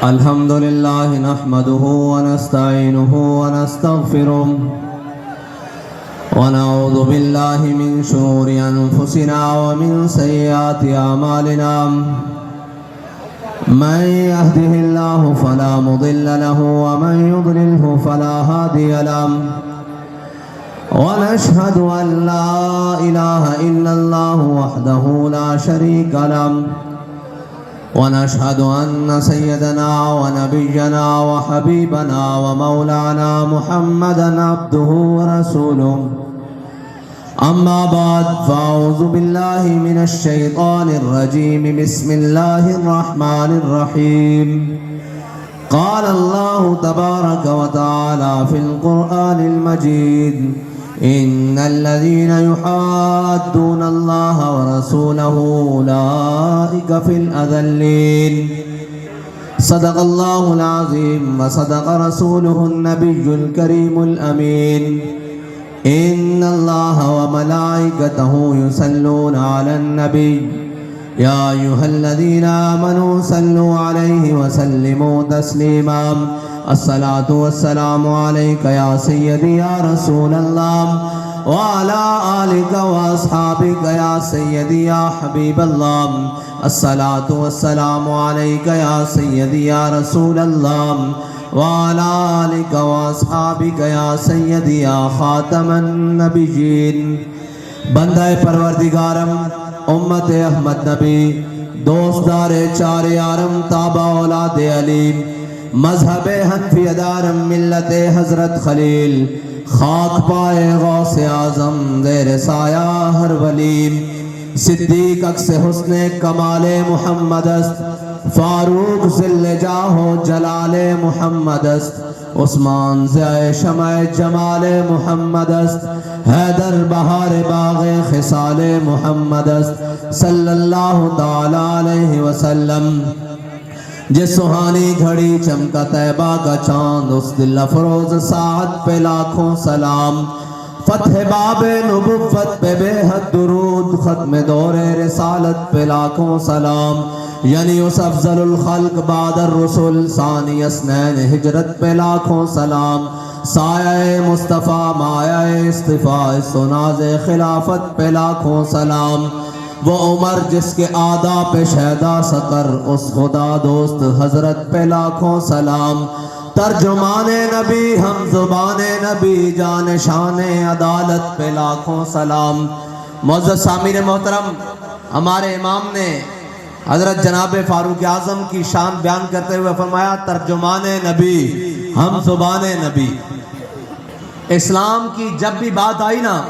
الحمدللہ نحمده ونستعینه ونستغفره ونعوذ باللہ من شرور انفسنا ومن سیئات اعمالنا من يهده الله فلا مضل له ومن يضلله فلا هادي له ونشهد أن لا إله إلا الله وحده لا شريك له ونشهد أن سيدنا ونبينا وحبيبنا ومولانا محمدا عبده ورسوله أما بعد فأعوذ بالله من الشيطان الرجيم بسم الله الرحمن الرحيم قال الله تبارك وتعالى في القرآن المجيد إن الذين يحادون الله ورسوله أولئك في الأذلين صدق الله العظيم وصدق رسوله النبي الكريم الأمين إن الله وملائكته يصلون على النبي يا أيها الذين آمنوا صلوا عليه وسلموا تسليما الصلاة والسلام عليك يا سيدي يا رسول الله وعلى آلك وأصحابك يا سيدي يا حبيب الله الصلاة والسلام عليك يا سيدي يا رسول الله وعلى آلك وأصحابك يا سيدي يا خاتم النبيين بندہ پروردگارم امت احمد نبی دوستدار چار یارم تابع اولاد علی مذہب حنفی دارم ملت حضرت خلیل خاک پائے غوث اعظم زیر سایہ ہر ولی صدیق اکس حسن کمال محمد است فاروق ذل جاہ و جلال محمد است عثمان ضیاء شمع جمال محمد است حیدر بہار باغ خصال محمد است صلی اللہ تعالی علیہ وسلم جس سہانی گھڑی چمکا طیبہ کا چاند اس دل افروز ساعت پہ لاکھوں سلام فتح باب نبوت پہ بے حد درود ختم دور رسالت پہ لاکھوں سلام یعنی اس افضل الخلق بعد الرسل ثانی اسنین ہجرت پہ لاکھوں سلام سایہ مصطفیٰ مایہ اصطفاء سناز خلافت پہ لاکھوں سلام وہ عمر جس کے آدھا پہ شہدہ سقر اس خدا دوست حضرت پہ لاکھوں سلام ترجمان نبی ہم زبان نبی جان شان عدالت پہ لاکھوں سلام معزز سامعین محترم ہمارے امام نے حضرت جناب فاروق اعظم کی شان بیان کرتے ہوئے فرمایا ترجمان نبی ہم زبان نبی اسلام کی جب بھی بات آئی نا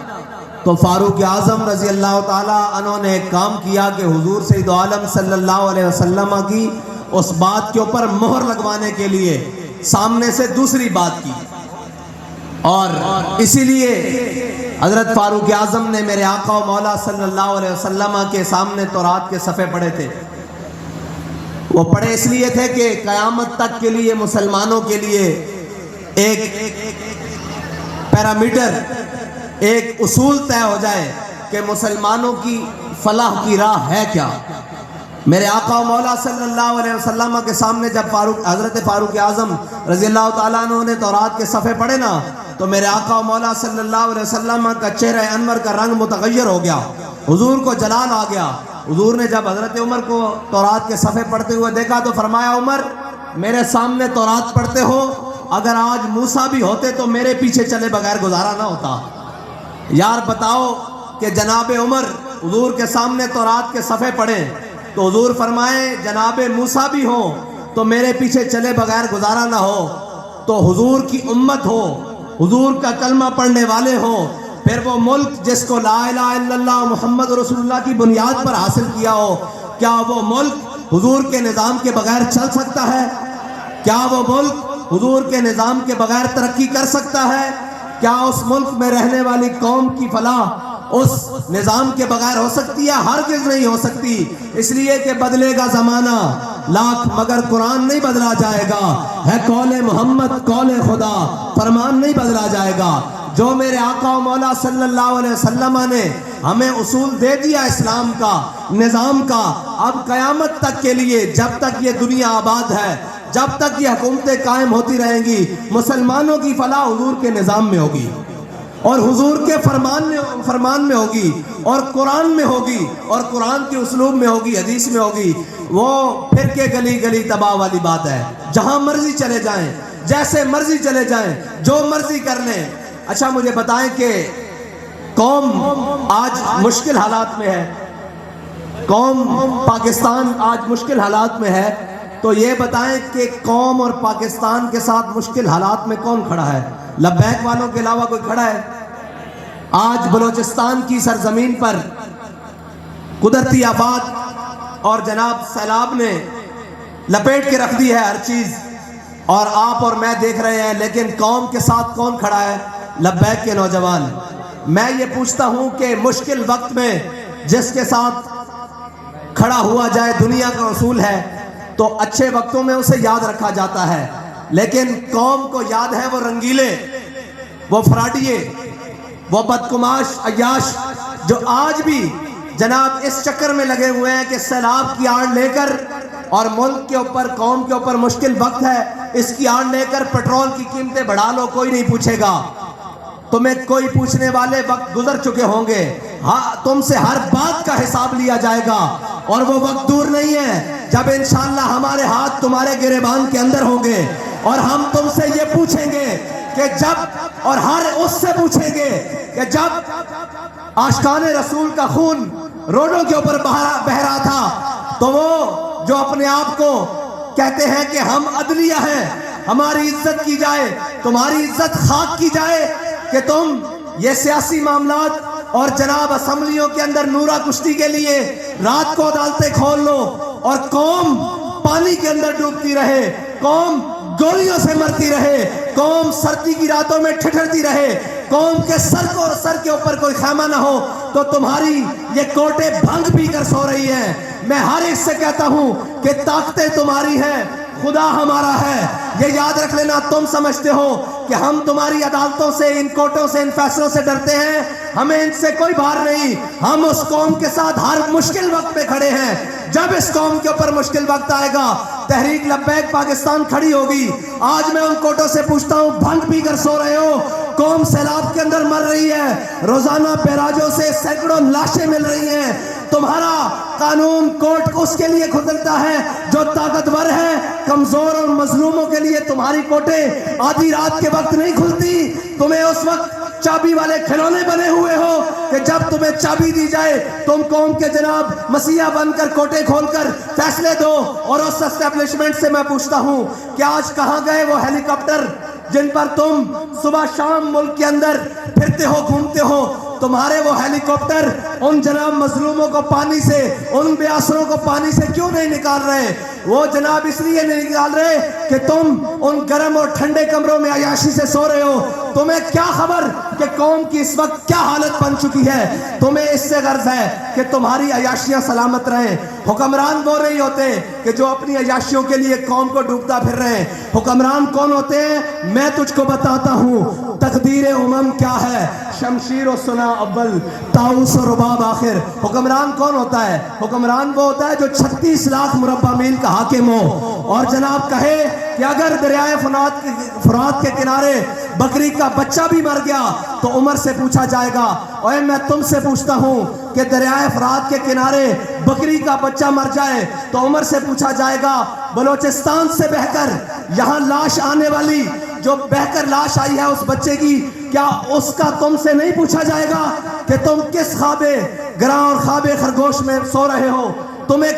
تو فاروق اعظم رضی اللہ تعالیٰ عنہ نے ایک کام کیا کہ حضور سید عالم صلی اللہ علیہ وسلم کی اس بات کے اوپر مہر لگوانے کے لیے سامنے سے دوسری بات کی اور اسی لیے حضرت فاروق اعظم نے میرے آقا و مولا صلی اللہ علیہ وسلم کے سامنے تورات کے صفحے پڑھے تھے وہ پڑھے اس لیے تھے کہ قیامت تک کے لیے مسلمانوں کے لیے ایک پیرامیٹر ایک اصول طے ہو جائے کہ مسلمانوں کی فلاح کی راہ ہے کیا میرے آقا و مولا صلی اللہ علیہ وسلم کے سامنے جب حضرت فاروق اعظم رضی اللہ تعالیٰ عنہ نے تورات کے صفحے پڑھے نا تو میرے آقا و مولا صلی اللہ علیہ وسلم کا چہرہ انور کا رنگ متغیر ہو گیا حضور کو جلال آ گیا حضور نے جب حضرت عمر کو تورات کے صفحے پڑھتے ہوئے دیکھا تو فرمایا عمر میرے سامنے تورات پڑھتے ہو اگر آج موسیٰ بھی ہوتے تو میرے پیچھے چلے بغیر گزارا نہ ہوتا یار بتاؤ کہ جناب عمر حضور کے سامنے تورات کے صفحے پڑھیں تو حضور فرمائیں جناب موسیٰ بھی ہوں تو میرے پیچھے چلے بغیر گزارا نہ ہو تو حضور کی امت ہو حضور کا کلمہ پڑھنے والے ہوں پھر وہ ملک جس کو لا الہ الا اللہ محمد رسول اللہ کی بنیاد پر حاصل کیا ہو کیا وہ ملک حضور کے نظام کے بغیر چل سکتا ہے کیا وہ ملک حضور کے نظام کے بغیر ترقی کر سکتا ہے کیا اس ملک میں رہنے والی قوم کی فلاح اس نظام کے بغیر ہو سکتی ہے ہرگز نہیں ہو سکتی اس لیے کہ بدلے گا زمانہ لاکھ مگر قرآن نہیں بدلا جائے گا ہے قول محمد قول خدا فرمان نہیں بدلا جائے گا جو میرے آقا و مولا صلی اللہ علیہ وسلم نے ہمیں اصول دے دیا اسلام کا، نظام کا، اب قیامت تک کے لیے جب تک یہ دنیا آباد ہے، جب تک یہ حکومتیں قائم ہوتی رہیں گی، مسلمانوں کی فلاح حضور کے نظام میں ہوگی اور حضور کے فرمان میں ہوگی اور قرآن میں ہوگی اور قرآن کے اسلوب میں ہوگی، حدیث میں ہوگی۔ وہ پھر کے گلی گلی تباہ والی بات ہے، جہاں مرضی چلے جائیں، جیسے مرضی چلے جائیں، جو مرضی کر لیں۔ اچھا مجھے بتائیں کہ قوم آج مشکل حالات میں ہے، قوم پاکستان آج مشکل حالات میں ہے، تو یہ بتائیں کہ قوم اور پاکستان کے ساتھ مشکل حالات میں کون کھڑا ہے؟ لبیک والوں کے علاوہ کوئی کھڑا ہے؟ آج بلوچستان کی سرزمین پر قدرتی آفات اور جناب سیلاب نے لپیٹ کے رکھ دی ہے ہر چیز، اور آپ اور میں دیکھ رہے ہیں، لیکن قوم کے ساتھ کون کھڑا ہے؟ لبیک کے نوجوان۔ میں یہ پوچھتا ہوں کہ مشکل وقت میں جس کے ساتھ کھڑا ہوا جائے، دنیا کا اصول ہے، تو اچھے وقتوں میں اسے یاد رکھا جاتا ہے، لیکن قوم کو یاد ہے وہ رنگیلے، وہ فراڈیے، وہ بدکماش عیاش جو آج بھی جناب اس چکر میں لگے ہوئے ہیں کہ سیلاب کی آڑ لے کر، اور ملک کے اوپر، قوم کے اوپر مشکل وقت ہے، اس کی آڑ لے کر پیٹرول کی قیمتیں بڑھا لو، کوئی نہیں پوچھے گا تمہیں، کوئی پوچھنے والے وقت گزر چکے ہوں گے، ہاں تم سے ہر بات کا حساب لیا جائے گا، اور وہ وقت دور نہیں ہے جب انشاءاللہ ہمارے ہاتھ تمہارے گریبان کے اندر ہوں گے، اور ہم تم سے یہ پوچھیں گے کہ جب، اور ہر اس سے پوچھیں گے کہ جب عاشقان رسول کا خون روڈوں کے اوپر بہہ رہا تھا، تو وہ جو اپنے آپ کو کہتے ہیں کہ ہم عدلیہ ہیں، ہماری عزت کی جائے، تمہاری عزت خاک کی جائے کہ تم یہ سیاسی معاملات اور جناب اسمبلیوں کے اندر نورا کشتی کے لیے رات کو عدالتیں کھول لو، اور قوم پانی کے اندر ڈوبتی رہے، قوم گولیوں سے مرتی رہے، قوم سردی کی راتوں میں ٹھٹھرتی رہے، قوم کے سر کے اوپر کوئی خیمہ نہ ہو، تو تمہاری یہ کوٹے بھنگ پی کر سو رہی ہیں۔ میں ہر ایک سے کہتا ہوں کہ طاقتیں تمہاری ہیں، خدا ہمارا ہے، یہ یاد رکھ لینا۔ تم سمجھتے ہو کہ ہم تمہاری عدالتوں سے، ان کوٹوں سے، ان فیصلوں سے ڈرتے ہیں، ہمیں ان سے کوئی بھار نہیں، ہم اس قوم کے ساتھ ہر مشکل وقت پہ کھڑے ہیں۔ جب اس قوم کے اوپر مشکل وقت آئے گا، تحریک لبیک پاکستان کھڑی ہوگی۔ آج میں ان کوٹوں سے پوچھتا ہوں، بھنگ پی کر سو رہے ہو، قوم سیلاب کے اندر مر رہی ہے، روزانہ بیراجوں سے سینکڑوں لاشیں مل رہی ہیں، تمہارا قانون کوٹ اس کے لیے کھلتا ہے جو طاقتور ہے، کمزور اور مظلوموں کے لیے تمہاری کوٹیں آدھی رات کے وقت نہیں کھلتی۔ تمہیں اس وقت چابی والے کھلونے بنے ہوئے ہو کہ جب تمہیں چابی دی جائے تم قوم کے جناب مسیحا بن کر کوٹے کھول کر فیصلے دو۔ اور اس اسٹیبلشمنٹ سے میں پوچھتا ہوں کہ آج کہاں گئے وہ ہیلی کاپٹر جن پر تم صبح شام ملک کے اندر پھرتے ہو، گھومتے ہو؟ تمہارے وہ ہیلی کاپٹر ان جناب مظلوموں کو پانی سے، ان بے آسروں کو پانی سے کیوں نہیں نکال رہے؟ وہ جناب اس لیے نہیں نکال رہے کہ تم ان گرم اور ٹھنڈے کمروں میں عیاشی سے سو رہے ہو۔ تمہیں کیا خبر کہ قوم کی اس وقت کیا حالت بن چکی ہے؟ تمہیں اس سے غرض ہے کہ تمہاری عیاشیاں سلامت رہیں۔ حکمران وہ نہیں ہوتے کہ جو اپنی عیاشیوں کے لیے قوم کو ڈوبتا پھر رہے ہیں۔ حکمران کون ہوتے ہیں؟ میں تجھ کو بتاتا ہوں تقدیر امم کیا ہے، شمشیر و سنا اول، طاؤس و رباب آخر۔ حکمران کون ہوتا ہے؟ حکمران وہ ہوتا ہے جو 36 لاکھ مربع میل کا حاکم ہو، اور جناب کہے کہ اگر دریائے فرات کے کنارے بکری کا بچہ بھی مر گیا تو عمر سے پوچھا جائے گا۔ اور میں تم سے پوچھتا ہوں کہ دریائے فرات کے کنارے بکری کا بچہ مر جائے تو عمر سے پوچھا جائے گا، بلوچستان سے بہ کر یہاں لاش آنے والی، جو بہ کر لاش آئی ہے اس بچے کی، کیا اس کا تم سے نہیں پوچھا جائے گا کہ تم کس خواب گراں اور خواب خرگوش میں سو رہے ہو؟ تمہیں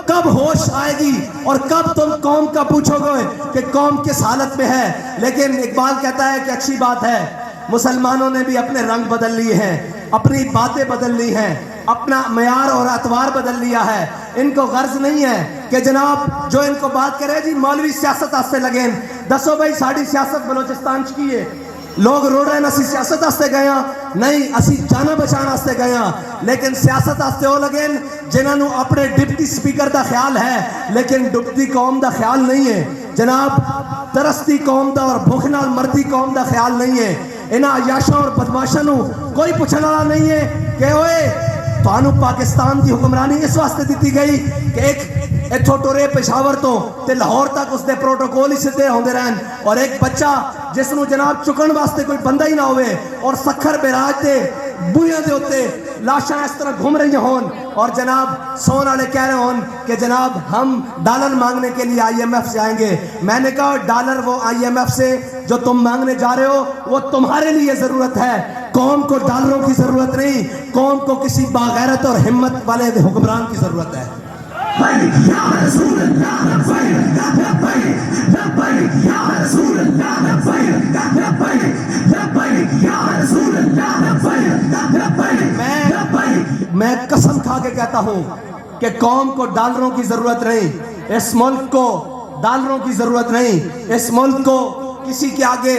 کب ہوش آئے گی اور کب تم قوم کا پوچھو گے کہ قوم کس حالت میں ہے؟ لیکن اقبال کہتا ہے کہ اچھی بات ہے، مسلمانوں نے بھی اپنے رنگ بدل لیے ہیں، اپنی باتیں بدل لی ہیں، اپنا معیار اور اعتبار بدل لیا ہے۔ ان کو غرض نہیں ہے کہ جناب جو ان کو بات کرے جی مولوی سیاست آستے لگیں، دسو بھائی ساڑی سیاست بلوچستان کی ہے، لوگ روڑ رہے ہیں، اسی سیاست آستے گئے ہیں، نہیں اسی جانا بچان آستے گئے ہیں، لیکن سیاست آستے ہو لگیں جنہوں نے اپنے ڈپٹی سپیکر دا خیال ہے لیکن ڈپٹی قوم دا خیال نہیں ہے، جناب ترستی قوم دا اور بھوک نال مرتی قوم دا خیال نہیں ہے۔ انہاں عیاشاں اور بدماشاں نو کوئی پوچھنے والا نہیں ہے کہ اوئے تانوں پاکستان دی حکمرانی اس واسطے دیتی گئی کہ ایک اتھوں ٹورے پشاور تو تے لاہور تک اس دے پروٹوکول ہی سدھے ہوندے رہن اور ایک بچہ جس نو جناب چکن واسطے کوئی بندہ ہی نہ ہوئے اور سکھر بیراج دے بوئیاں دے ہوتے لاشاں اس طرح گھوم رہی ہون اور جناب سون والے کہہ رہے ہون کہ جناب ہم ڈالر مانگنے کے لیے آئی ایم ایف سے آئیں گے. میں نے کہا ڈالر وہ آئی ایم ایف سے جو تم مانگنے جا رہے ہو وہ تمہارے لیے ضرورت ہے, قوم کو ڈالروں کی ضرورت نہیں, قوم کو کسی باغیرت اور ہمت والے حکمران کی ضرورت ہے. میں قسم کھا کے کہتا ہوں کہ قوم کو ڈالروں کی ضرورت نہیں, اس ملک کو ڈالروں کی ضرورت نہیں, اس ملک کو کسی کے آگے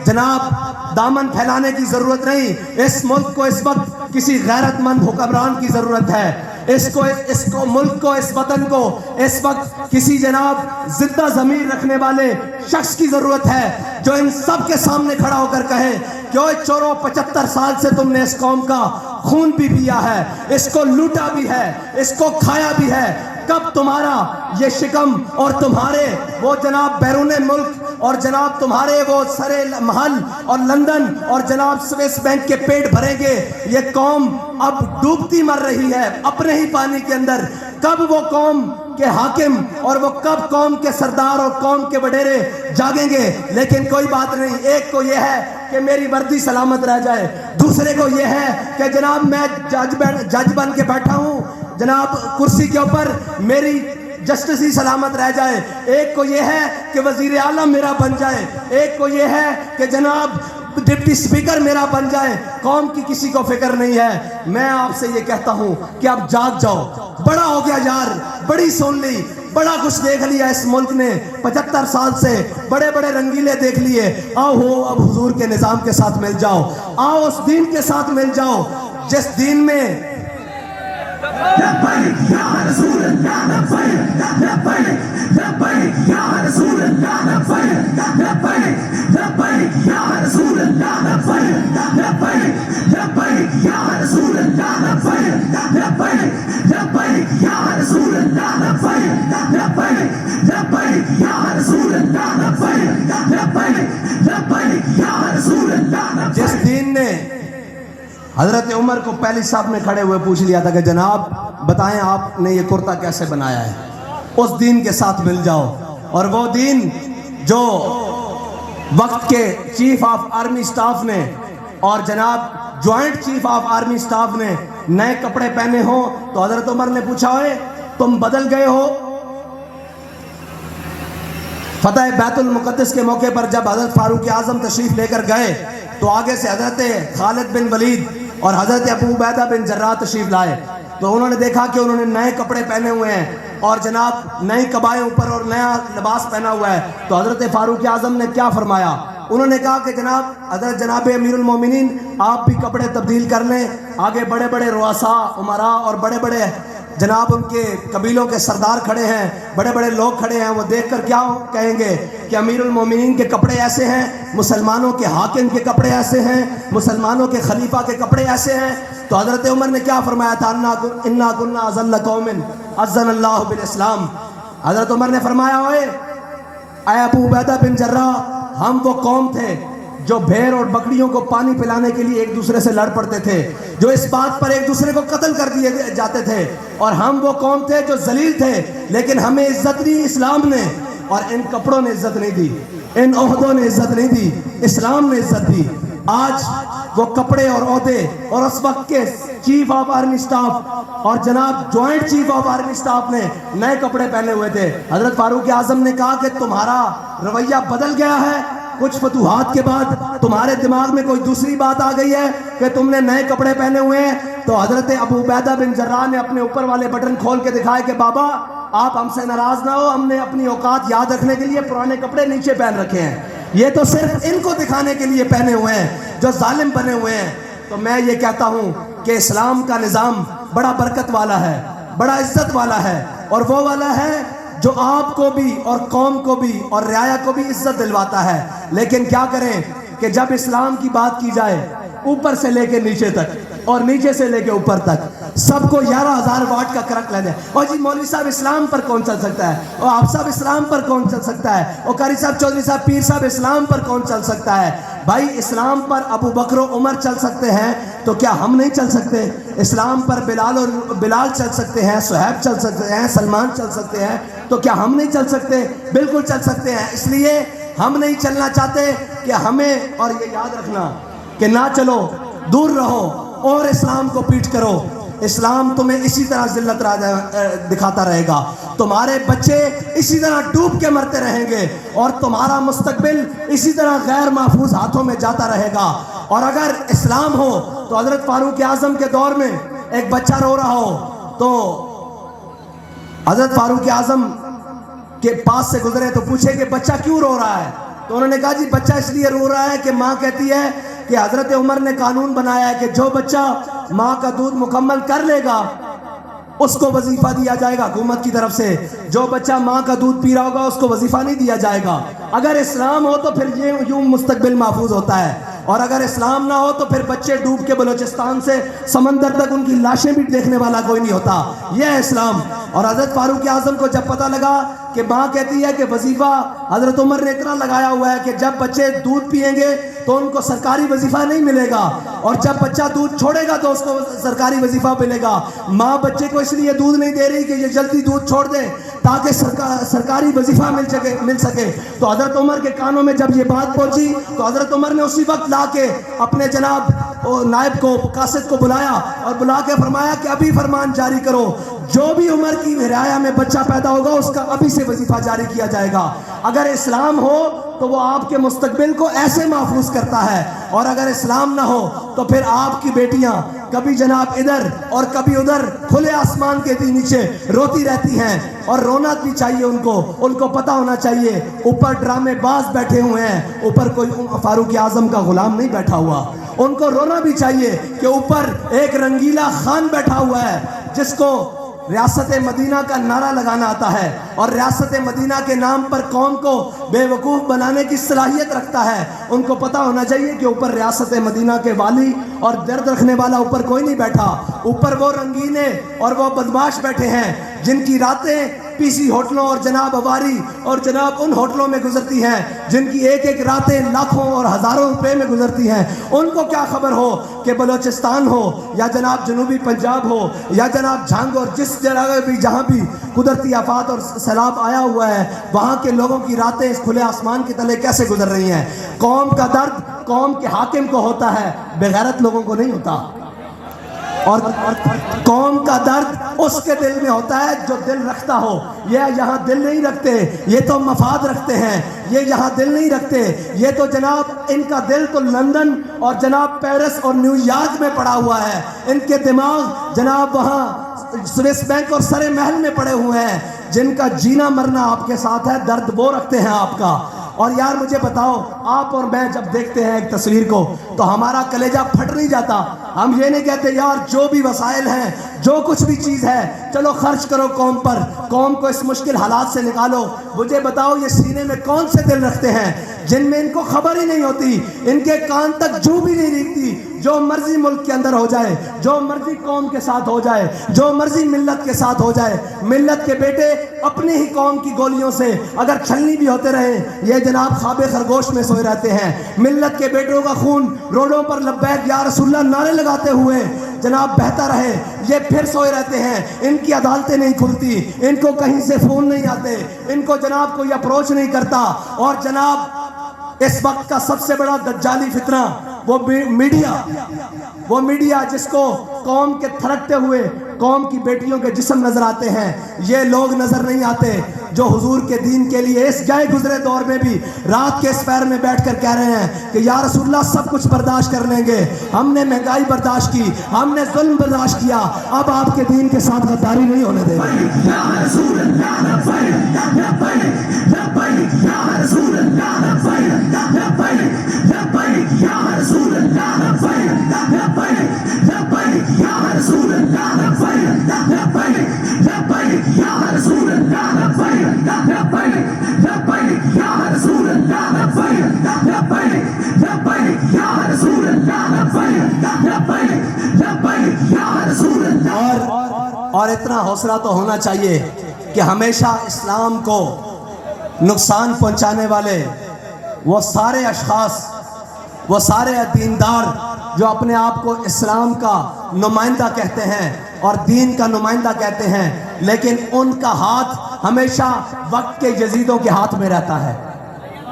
جناب دامن پھیلانے کی ضرورت نہیں, اس ملک کو اس وقت کسی غیرت مند حکمران کی ضرورت ہے, اس کو ملک کو اس وطن کو اس وقت کسی جناب زندہ ضمیر رکھنے والے شخص کی ضرورت ہے جو ان سب کے سامنے کھڑا ہو کر کہے کہ اوے چورو 75 سال سے تم نے اس قوم کا خون بھی پیا ہے, اس کو لوٹا بھی ہے, اس کو کھایا بھی ہے, کب تمہارا یہ شکم اور تمہارے وہ جناب بیرون ملک اور جناب تمہارے وہ سرے محل اور لندن اور جناب سویس بینک کے پیٹ بھریں گے؟ یہ قوم اب ڈوبتی مر رہی ہے اپنے ہی پانی کے اندر, کب وہ قوم کے حاکم اور وہ کب قوم کے سردار اور قوم کے وڈیرے جاگیں گے؟ لیکن کوئی بات نہیں, ایک کو یہ ہے کہ میری وردی سلامت رہ جائے, دوسرے کو یہ ہے کہ جناب میں جج بن کے بیٹھا ہوں جناب کرسی کے اوپر, میری جسٹس سلامت رہ جائے, ایک کو یہ ہے کہ وزیر اعلیٰ میرا بن جائے, ایک کو یہ ہے کہ جناب ڈپٹی سپیکر میرا بن جائے, قوم کی کسی کو فکر نہیں ہے. میں آپ سے یہ کہتا ہوں کہ اب جاگ جاؤ, بڑا ہو گیا یار, بڑی سن لی, بڑا کچھ دیکھ لیا اس ملک نے 75 سال سے, بڑے بڑے رنگیلے دیکھ لیے, آؤ ہو اب حضور کے نظام کے ساتھ مل جاؤ, آؤ اس دین کے ساتھ مل جاؤ جس دین میں لبیک یا رسول اللہ لبیک لبیک لبیک یا رسول اللہ لبیک لبیک لبیک یا رسول اللہ لبیک لبیک لبیک یا رسول اللہ لبیک لبیک لبیک یا رسول اللہ لبیک لبیک لبیک یا رسول اللہ لبیک لبیک لبیک یا رسول اللہ. جس دین نے حضرت عمر کو پہلی صف میں کھڑے ہوئے پوچھ لیا تھا کہ جناب بتائیں آپ نے یہ کرتا کیسے بنایا ہے, اس دین کے ساتھ مل جاؤ. اور وہ دین جو وقت کے چیف آف آرمی سٹاف نے اور جناب joint chief of army staff نے نئے کپڑے پہنے ہوں تو حضرت عمر نے پوچھا ہوئے تم بدل گئے ہو؟ فتح بیت المقدس کے موقع پر جب حضرت فاروق اعظم تشریف لے کر گئے تو آگے سے حضرت خالد بن ولید اور حضرت ابو عبیدہ بن جراح تشریف لائے تو انہوں نے دیکھا کہ انہوں نے نئے کپڑے پہنے ہوئے ہیں اور جناب نئی قبائیں اوپر اور نیا لباس پہنا ہوا ہے. تو حضرت فاروق اعظم نے کیا فرمایا؟ انہوں نے کہا کہ جناب حضرت جناب امیر المومنین آپ بھی کپڑے تبدیل کر لیں, آگے بڑے بڑے رؤساء امراء اور بڑے بڑے جناب ان کے قبیلوں کے سردار کھڑے ہیں, بڑے بڑے لوگ کھڑے ہیں, وہ دیکھ کر کیا کہیں گے کہ امیر المومنین کے کپڑے ایسے ہیں, مسلمانوں کے حاکم کے کپڑے ایسے ہیں, مسلمانوں کے خلیفہ کے کپڑے ایسے ہیں. تو حضرت عمر نے کیا فرمایا تھا؟ انا کنا اذل قوم اذن اللہ بالاسلام. حضرت عمر نے فرمایا اے ابو عبیدہ بن جراح ہم وہ قوم تھے جو بھیڑ اور بکریوں کو پانی پلانے کے لیے ایک دوسرے سے لڑ پڑتے تھے, جو اس بات پر ایک دوسرے کو قتل کر دیے جاتے تھے, اور ہم وہ قوم تھے جو ذلیل تھے لیکن ہمیں عزت دی اسلام نے, اور ان کپڑوں نے عزت نہیں دی, ان عہدوں نے عزت نہیں دی, اسلام نے عزت دی. آج وہ کپڑے اور عہدے اور اس وقت کے چیف آف آرمی سٹاف اور جناب joint chief of army staff نے نئے کپڑے پہنے ہوئے تھے. حضرت فاروق اعظم نے کہا کہ تمہارا رویہ بدل گیا ہے, کچھ فتوحات کے بعد تمہارے دماغ میں کوئی دوسری بات آ گئی ہے کہ تم نے نئے کپڑے پہنے ہوئے ہیں. تو حضرت ابو عبیدہ بن جراح نے اپنے اوپر والے بٹن کھول کے دکھائے کہ بابا آپ ہم سے ناراض نہ ہو, ہم نے اپنی اوقات یاد رکھنے کے لیے پرانے کپڑے نیچے پہن رکھے ہیں, یہ تو صرف ان کو دکھانے کے لیے پہنے ہوئے ہیں جو ظالم بنے ہوئے ہیں. تو میں یہ کہتا ہوں کہ اسلام کا نظام بڑا برکت والا ہے, بڑا عزت والا ہے, اور وہ والا ہے جو آپ کو بھی اور قوم کو بھی اور رعایا کو بھی عزت دلواتا ہے. لیکن کیا کریں, کہ جب اسلام کی بات کی جائے اوپر سے لے کے نیچے تک اور نیچے سے لے کے اوپر تک سب کو 11,000 واٹ کا کرک لے دے. اور جی مولوی صاحب اسلام پر کون چل سکتا ہے؟ اور آپ صاحب اسلام پر کون چل سکتا ہے؟ اور قاری صاحب چودھری صاحب پیر صاحب اسلام پر کون چل سکتا ہے؟ بھائی اسلام پر ابو بکر و عمر چل سکتے ہیں تو کیا ہم نہیں چل سکتے؟ اسلام پر بلال چل سکتے ہیں، صہیب چل سکتے ہیں، سلمان چل سکتے ہیں، تو کیا ہم نہیں چل سکتے؟ بالکل چل سکتے ہیں. اس لیے ہم نہیں چلنا چاہتے کہ ہمیں، اور یہ یاد رکھنا کہ نہ چلو، دور رہو اور اسلام کو پیٹ کرو. اسلام تمہیں اسی طرح ذلت دکھاتا رہے گا، تمہارے بچے اسی طرح ڈوب کے مرتے رہیں گے اور تمہارا مستقبل اسی طرح غیر محفوظ ہاتھوں میں جاتا رہے گا. اور اگر اسلام ہو تو حضرت فاروق اعظم کے دور میں ایک بچہ رو رہا ہو تو حضرت فاروق اعظم کے پاس سے گزرے تو پوچھے کہ بچہ کیوں رو رہا ہے؟ تو انہوں نے کہا جی بچہ اس لیے رو رہا ہے کہ ماں کہتی ہے کہ حضرت عمر نے قانون بنایا ہے کہ جو بچہ ماں کا دودھ مکمل کر لے گا اس کو وظیفہ دیا جائے گا حکومت کی طرف سے، جو بچہ ماں کا دودھ پی رہا ہوگا اس کو وظیفہ نہیں دیا جائے گا. اگر اسلام ہو تو پھر یہ یوں مستقبل محفوظ ہوتا ہے، اور اگر اسلام نہ ہو تو پھر بچے ڈوب کے بلوچستان سے سمندر تک ان کی لاشیں بھی دیکھنے والا کوئی نہیں ہوتا. یہ ہے اسلام. اور حضرت فاروق اعظم کو جب پتہ لگا کہ ماں کہتی ہے کہ وظیفہ حضرت عمر نے اتنا لگایا ہوا ہے کہ جب بچے دودھ پیئیں گے تو ان کو سرکاری وظیفہ نہیں ملے گا، اور جب بچہ دودھ چھوڑے گا تو اس کو سرکاری وظیفہ ملے گا. ماں بچے کو اس لیے دودھ نہیں دے رہی کہ یہ جلدی دودھ چھوڑ دے تاکہ سرکاری وظیفہ مل سکے. تو حضرت عمر کے کانوں میں جب یہ بات پہنچی تو حضرت عمر نے اسی وقت لا کے اپنے جناب نائب کو، قاصد کو بلایا اور بلا کے فرمایا کہ ابھی فرمان جاری کرو، جو بھی عمر کی رعایا میں بچہ پیدا ہوگا اس کا ابھی سے وظیفہ جاری کیا جائے گا. اگر اسلام ہو تو وہ آپ کے مستقبل کو ایسے محفوظ کرتا ہے، اور اگر اسلام نہ ہو تو پھر آپ کی بیٹیاں کبھی جناب ادھر اور کبھی ادھر کھلے آسمان کے نیچے روتی رہتی ہیں. اور رونا بھی چاہیے ان کو پتہ ہونا چاہیے اوپر ڈرامے باز بیٹھے ہوئے ہیں، اوپر کوئی فاروق اعظم کا غلام نہیں بیٹھا ہوا. ان کو رونا بھی چاہیے کہ اوپر ایک رنگیلا خان بیٹھا ہوا ہے جس کو ریاست مدینہ کا نعرہ لگانا آتا ہے اور ریاست مدینہ کے نام پر قوم کو بے وقوف بنانے کی صلاحیت رکھتا ہے. ان کو پتہ ہونا چاہیے کہ اوپر ریاست مدینہ کے والی اور درد رکھنے والا اوپر کوئی نہیں بیٹھا. اوپر وہ رنگینے اور وہ بدماش بیٹھے ہیں جن کی راتیں پی سی ہوٹلوں اور جناب اواری اور جناب ان ہوٹلوں میں گزرتی ہیں، جن کی ایک ایک راتیں لاکھوں اور ہزاروں روپے میں گزرتی ہیں. ان کو کیا خبر ہو کہ بلوچستان ہو یا جناب جنوبی پنجاب ہو یا جناب جھنگ اور جس جگہ بھی جہاں بھی قدرتی آفات اور سیلاب آیا ہوا ہے وہاں کے لوگوں کی راتیں اس کھلے آسمان کے تلے کیسے گزر رہی ہیں. قوم کا درد قوم کے حاکم کو ہوتا ہے، بغیرت لوگوں کو نہیں ہوتا. اور قوم کا درد اس کے دل میں ہوتا ہے جو دل رکھتا ہو. یہ یہاں دل نہیں رکھتے، یہ تو مفاد رکھتے ہیں. یہ یہاں دل نہیں رکھتے، یہ تو جناب ان کا دل تو لندن اور جناب پیرس اور نیو یارک میں پڑا ہوا ہے. ان کے دماغ جناب وہاں سوئس بینک اور سرے محل میں پڑے ہوئے ہیں. جن کا جینا مرنا آپ کے ساتھ ہے، درد وہ رکھتے ہیں آپ کا. اور یار مجھے بتاؤ، آپ اور میں جب دیکھتے ہیں ایک تصویر کو تو ہمارا کلیجہ پھٹ نہیں جاتا؟ ہم یہ نہیں کہتے یار جو بھی وسائل ہیں، جو کچھ بھی چیز ہے، چلو خرچ کرو قوم پر، قوم کو اس مشکل حالات سے نکالو. مجھے بتاؤ یہ سینے میں کون سے دل رکھتے ہیں جن میں ان کو خبر ہی نہیں ہوتی، ان کے کان تک جو بھی نہیں ریگتی، جو مرضی ملک کے اندر ہو جائے، جو مرضی قوم کے ساتھ ہو جائے، جو مرضی ملت کے ساتھ ہو جائے، ملت کے بیٹے اپنی ہی قوم کی گولیوں سے اگر چھلنی بھی ہوتے رہیں یہ جناب خواب خرگوش میں سوئے رہتے ہیں. ملت کے بیٹوں کا خون روڈوں پر لبیک یا رسول اللہ نعرے لگاتے ہوئے جناب بہتا رہے، یہ پھر سوئے رہتے ہیں. ان کی عدالتیں نہیں کھلتی، ان کو کہیں سے فون نہیں آتے، ان کو جناب کوئی اپروچ نہیں کرتا. اور جناب اس وقت کا سب سے بڑا دجالی فتنہ وہ میڈیا جس کو قوم کے تھرکتے ہوئے قوم کی بیٹیوں کے جسم نظر آتے ہیں، یہ لوگ نظر نہیں آتے جو حضور کے دین کے لیے اس گئے گزرے دور میں بھی رات کے اس پیر میں بیٹھ کر کہہ رہے ہیں کہ یا رسول اللہ سب کچھ برداشت کر لیں گے. ہم نے مہنگائی برداشت کی، ہم نے ظلم برداشت کیا، اب آپ کے دین کے ساتھ غداری نہیں ہونے دیں گے. یا رسول اللہ لبیک لبیک یا رسول اللہ لبیک لبیک لبیک یا رسول اللہ لبیک لبیک لبیک یا رسول اللہ لبیک لبیک لبیک یا رسول اللہ لبیک لبیک لبیک یا رسول اللہ لبیک لبیک لبیک اور اتنا حوصلہ تو ہونا چاہیے کہ ہمیشہ اسلام کو نقصان پہنچانے والے وہ سارے اشخاص، وہ سارے دیندار جو اپنے آپ کو اسلام کا نمائندہ کہتے ہیں اور دین کا نمائندہ کہتے ہیں، لیکن ان کا ہاتھ ہمیشہ وقت کے یزیدوں کے ہاتھ میں رہتا ہے،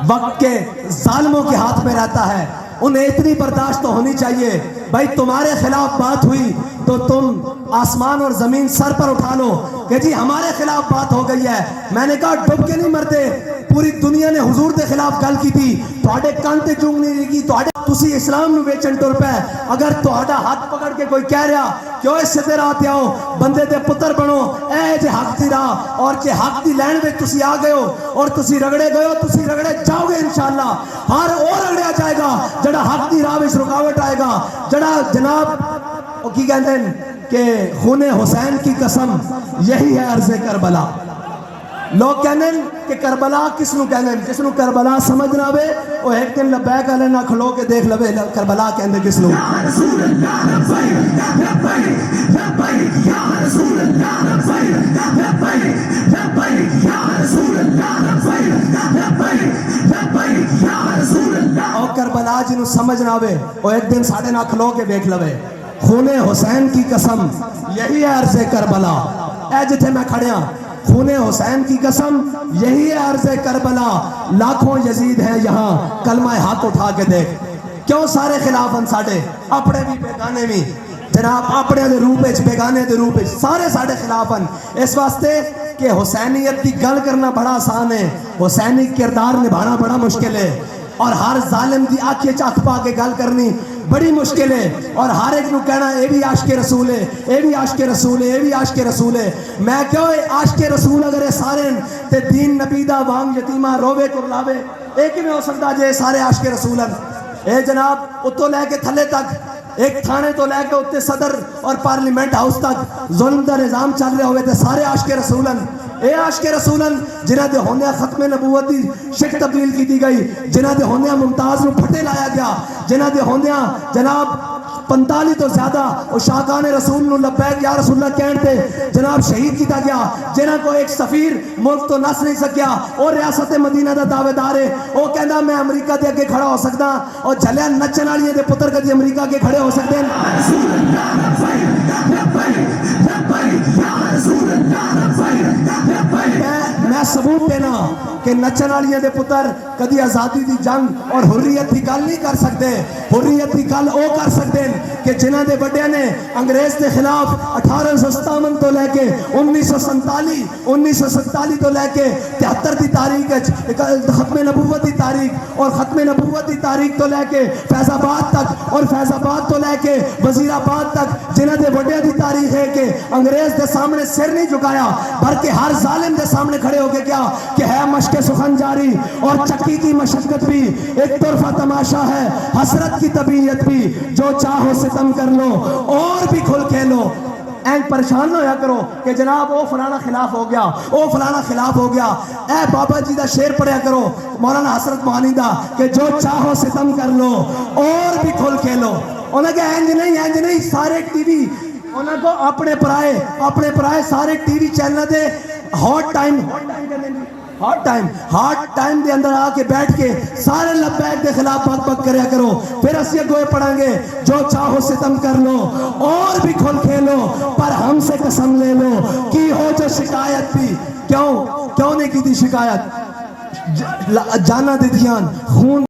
وقت کے ظالموں کے ہاتھ میں رہتا ہے۔ انہیں اتنی برداشت تو ہونی چاہیے، بھائی تمہارے خلاف بات ہوئی تو تم آسمان اور زمین سر پر اٹھا لو کہ جی ہمارے خلاف بات ہو گئی ہے۔ میں نے کہا ڈب کے نہیں مرتے، پوری دنیا نے حضور دے خلاف گل کی تھی، تواڈے کان تے چونگ نہیں لگی، تسی اسلام نو ویچن ٹر پے۔ اگر تہاڈا ہاتھ پکڑ کے کوئی کہہ رہا کہ اوے سیدھے راہ تے آؤ، بندے دے پتر بنو، اے جے حق دی راہ، اور جے حق دی لین وچ تسی آ گئے ہو اور تسی رگڑے گئے ہو، تسی رگڑے جاؤ گے انشاءاللہ۔ ہر اور رگڑیا جائے گا جڑا حق دی راہ وچ رکاوٹ آئے گا، جڑا جناب او کی کہندے ہیں کہ خون حسین کی قسم یہی ہے عرض کربلا۔ لوگ کہنے کہ کربلا کس نو کہنے، جس نو کربلا سمجھ نہ آوے وہ ایک دن لبیک علیہ نہ کھلو کے دیکھ لوے کربلا کہندے کس نو۔ یا رسول اللہ لبیک لبیک لبیک یا رسول اللہ لبیک لبیک لبیک یا رسول اللہ لبیک لبیک لبیک یا رسول اللہ۔ او کربلا جنو سمجھ نہ آوے وہ ایک دن ساڈے نہ کھلو کے دیکھ لوے۔ خون حسین کی قسم یہی ہے عرض کربلا۔ اے جتھے میں کھڑیاں، خون حسین کی قسم یہی ہے عرض کربلا۔ لاکھوں یزید ہیں یہاں، کلمہ حق اٹھا کے دیکھ۔ کیوں سارے خلاف ہیں ساڑے، اپنے بھی بیگانے بھی، جناب اپنے دے روپ وچ بیگانے دے روپ وچ سارے ساڑے خلاف ہیں۔ اس واسطے کہ حسینیت کی گل کرنا بڑا آسان ہے، حسینی کردار نبھانا بڑا مشکل ہے، اور ہر ظالم دی آنکھیں چاک پا کے گل کرنی بڑی مشکل ہے، اور ہر ایک نو کہنا اے بھی عاشق رسول ہے، اے بھی عاشق رسول ہے، اے بھی عاشق رسول ہے۔ میں کہو عاشق رسول اگر اے سارے تے دین نبی دا وانگ یتیمہ روے کرلاوے، ایک ہی میں ہو سکتا جے سارے عاشق رسول ہیں۔ اے جناب اتو لے کے تھلے تک، ایک تھانے تو لے کے اتنے صدر اور پارلیمنٹ ہاؤس تک ظلم دا نظام چل رہے ہوئے تے سارے عاشق رسول ہیں۔ اے عاشق رسول ہیں جنہ دے ہوندے ختم نبوت دی شک تبدیل کی دی گئی، جنہ دے ہوندے ممتاز نو پھٹے لایا گیا، جنہ دے ہوندے جناب 45 تو زیادہ اور شاہکان رسول نو لبیک یا رسول اللہ کہن تے جناب شہید کیتا گیا، جنہ کو ایک سفیر ملک تو نس نہیں سکیا اور ریاست مدینہ دا دعوے دار ہے، وہ کہندا میں امریکہ دے اگے کھڑا ہو سکدا، اور جھلیا نچن والی دے پتر کدی امریکہ کے کھڑے ہو سکتے ہیں؟ رسول اللہ لبیک لبیک لبیک یا رسول اللہ لبیک۔ میں ثبوت دینا کہ نچن والیاں دے پتر کدی آزادی دی جنگ اور حریت دی گل نہیں کر سکتے۔ حریت دی گل او کر سکتے ہیں کہ جنہ دے بڑے نے انگریز دے خلاف 1857 تو لے کے 1947 تو لے کے 73 دی تاریخ ختم نبوت دی تاریخ، اور ختم نبوت دی تاریخ تو لے کے فیض آباد تک، اور فیض آباد تو لے کے وزیر آباد تک جنہ دے بڑے دی تاریخ ہے کہ انگریز دے سامنے سر نہیں جھکایا، بلکہ ہر ظالم دے سامنے کھڑے ہو کے کیا کہ ہے مشق سخن جاری اور چکی کی مشقت بھی ایک طرفہ تماشا ہے، حسرت کی طبیعت بھی جو چاہو ستم کر لو اور بھی کھل کھیلو۔ این پریشان نہ ہویا کرو کہ جناب او فلانا خلاف ہو گیا، او فلانا خلاف ہو گیا۔ اے بابا جی دا شعر پڑھیا کرو مولانا حسرت موہانی دا کہ جو چاہو ستم کر لو اور بھی کھل کھیلو۔ انہوں نے کہا اینج نہیں سارے ٹی وی، انہوں کو اپنے پرائے سارے ٹی وی چینل دے ہاٹ ٹائم دے اندر آ کے بیٹھ کے سارے لبیک دے خلاف بک بک کریا کرو، پھر اسی گوئے پڑھیں گے جو چاہو ستم کر لو اور بھی کھل کھیلو، پر ہم سے قسم لے لو کی ہو جو شکایت بھی۔ کیوں نہیں کی تھی شکایت؟ جانا دیتیاں، خون